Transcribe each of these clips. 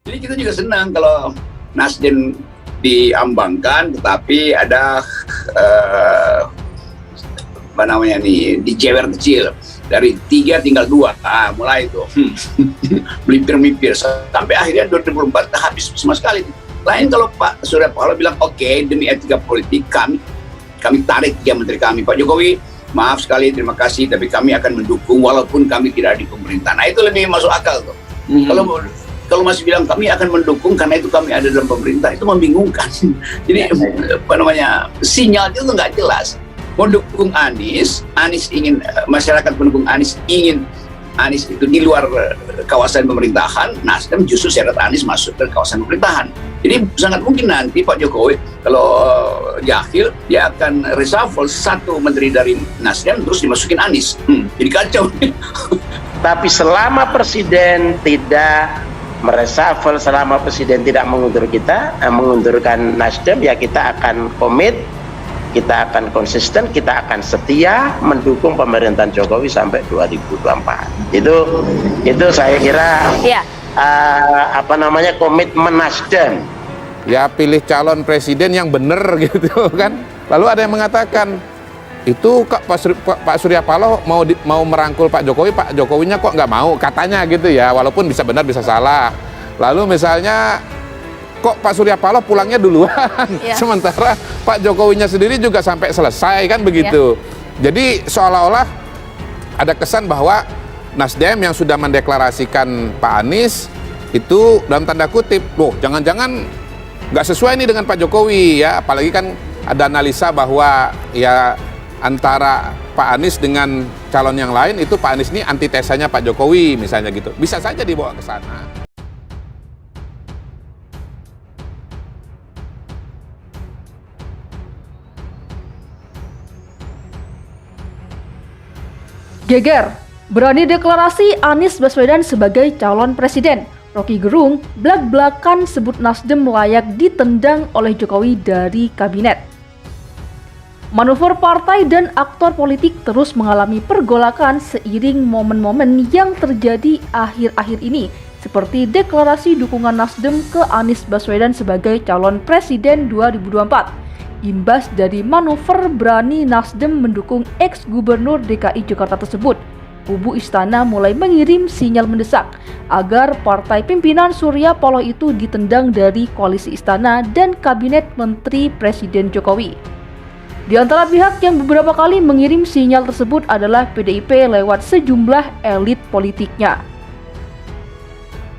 Jadi kita juga senang kalau Nasdem diambangkan, tetapi ada apa namanya nih, dicewer kecil dari 3 tinggal 2, mulai itu melipir-melipir sampai akhirnya 2024 habis sama sekali. Lain kalau Pak Surya Paloh bilang oke, demi etika politik kami tarik 3 menteri kami, Pak Jokowi maaf sekali, terima kasih, tapi kami akan mendukung walaupun kami tidak di pemerintah. Nah itu lebih masuk akal tuh. Kalau masih bilang kami akan mendukung karena itu kami ada dalam pemerintah, itu membingungkan. Jadi apa namanya, sinyalnya itu nggak jelas. Mau dukung Anies ingin, masyarakat pendukung Anies ingin Anies itu di luar kawasan pemerintahan, Nasdem justru syarat Anies masuk ke kawasan pemerintahan. Jadi sangat mungkin nanti Pak Jokowi kalau jahil, dia akan reshuffle 1 menteri dari Nasdem terus dimasukin Anies. Jadi kacau. Tapi selama presiden tidak mereshuffle, selama presiden tidak mengundurkan Nasdem, ya kita akan komit, kita akan konsisten, kita akan setia mendukung pemerintahan Jokowi sampai 2024. Itu saya kira komitmen Nasdem. Ya pilih calon presiden yang benar gitu kan. Lalu ada yang mengatakan itu Pak Surya Paloh mau merangkul Pak Jokowinya kok nggak mau, katanya gitu ya, walaupun bisa benar bisa salah. Lalu misalnya kok Pak Surya Paloh pulangnya duluan, sementara Pak Jokowinya sendiri juga sampai selesai kan begitu. Jadi seolah-olah ada kesan bahwa Nasdem yang sudah mendeklarasikan Pak Anies itu dalam tanda kutip, loh jangan-jangan nggak sesuai nih dengan Pak Jokowi ya, apalagi kan ada analisa bahwa ya antara Pak Anies dengan calon yang lain itu Pak Anies ini antitesanya Pak Jokowi misalnya gitu, bisa saja dibawa ke sana. Geger, berani deklarasi Anies Baswedan sebagai calon presiden. Rocky Gerung blak-blakan sebut Nasdem layak ditendang oleh Jokowi dari kabinet. Manuver partai dan aktor politik terus mengalami pergolakan seiring momen-momen yang terjadi akhir-akhir ini, seperti deklarasi dukungan Nasdem ke Anies Baswedan sebagai calon presiden 2024. Imbas dari manuver berani Nasdem mendukung ex-gubernur DKI Jakarta tersebut, kubu istana mulai mengirim sinyal mendesak agar partai pimpinan Surya Paloh itu ditendang dari koalisi istana dan kabinet menteri Presiden Jokowi. Di antara pihak yang beberapa kali mengirim sinyal tersebut adalah PDIP lewat sejumlah elit politiknya.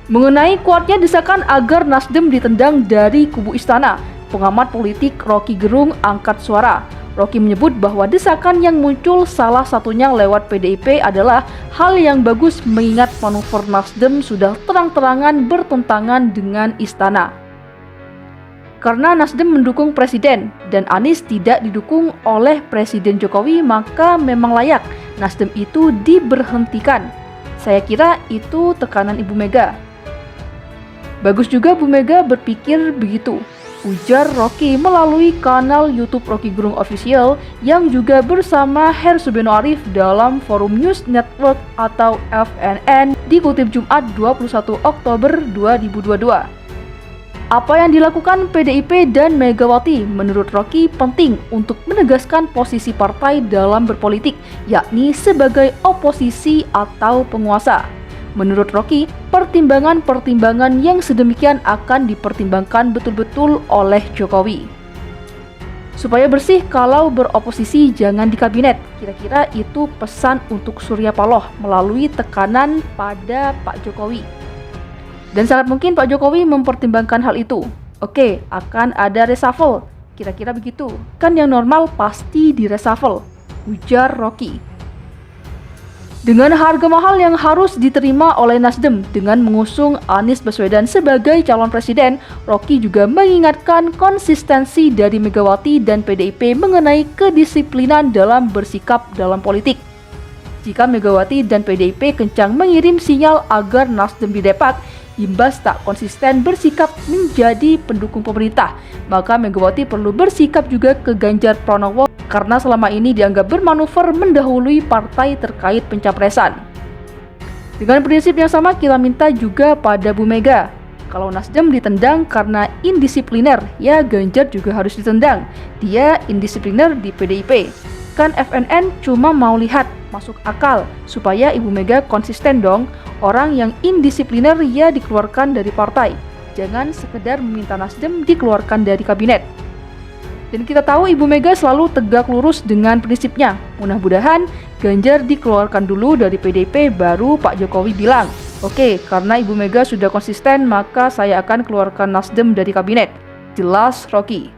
Mengenai kuatnya desakan agar Nasdem ditendang dari kubu istana, pengamat politik Rocky Gerung angkat suara. Rocky menyebut bahwa desakan yang muncul salah satunya lewat PDIP adalah hal yang bagus mengingat manuver Nasdem sudah terang-terangan bertentangan dengan istana. Karena Nasdem mendukung presiden dan Anies tidak didukung oleh Presiden Jokowi, maka memang layak Nasdem itu diberhentikan. Saya kira itu tekanan Ibu Mega. Bagus juga Bu Mega berpikir begitu, ujar Rocky melalui kanal YouTube Rocky Gerung Official yang juga bersama Her Subeno Arif dalam Forum News Network atau FNN dikutip Jumat 21 Oktober 2022. Apa yang dilakukan PDIP dan Megawati menurut Rocky penting untuk menegaskan posisi partai dalam berpolitik, yakni sebagai oposisi atau penguasa. Menurut Rocky, pertimbangan-pertimbangan yang sedemikian akan dipertimbangkan betul-betul oleh Jokowi. Supaya bersih kalau beroposisi jangan di kabinet. Kira-kira itu pesan untuk Surya Paloh melalui tekanan pada Pak Jokowi. Dan sangat mungkin Pak Jokowi mempertimbangkan hal itu. Oke, akan ada reshuffle. Kira-kira begitu. Kan yang normal pasti di reshuffle, ujar Rocky. Dengan harga mahal yang harus diterima oleh Nasdem dengan mengusung Anies Baswedan sebagai calon presiden, Rocky juga mengingatkan konsistensi dari Megawati dan PDIP mengenai kedisiplinan dalam bersikap dalam politik. Jika Megawati dan PDIP kencang mengirim sinyal agar Nasdem didepak, imbas tak konsisten bersikap menjadi pendukung pemerintah, maka Megawati perlu bersikap juga ke Ganjar Pranowo karena selama ini dianggap bermanuver mendahului partai terkait pencapresan. Dengan prinsip yang sama kita minta juga pada Bu Mega. Kalau Nasdem ditendang karena indisipliner, ya Ganjar juga harus ditendang. Dia indisipliner di PDIP. Kan FNN cuma mau lihat masuk akal supaya Ibu Mega konsisten dong. Orang yang indisipliner ya dikeluarkan dari partai. Jangan sekedar meminta Nasdem dikeluarkan dari kabinet. Dan kita tahu Ibu Mega selalu tegak lurus dengan prinsipnya. Mudah-mudahan Ganjar dikeluarkan dulu dari PDIP baru Pak Jokowi bilang, "Oke, karena Ibu Mega sudah konsisten, maka saya akan keluarkan Nasdem dari kabinet." Jelas, Rocky.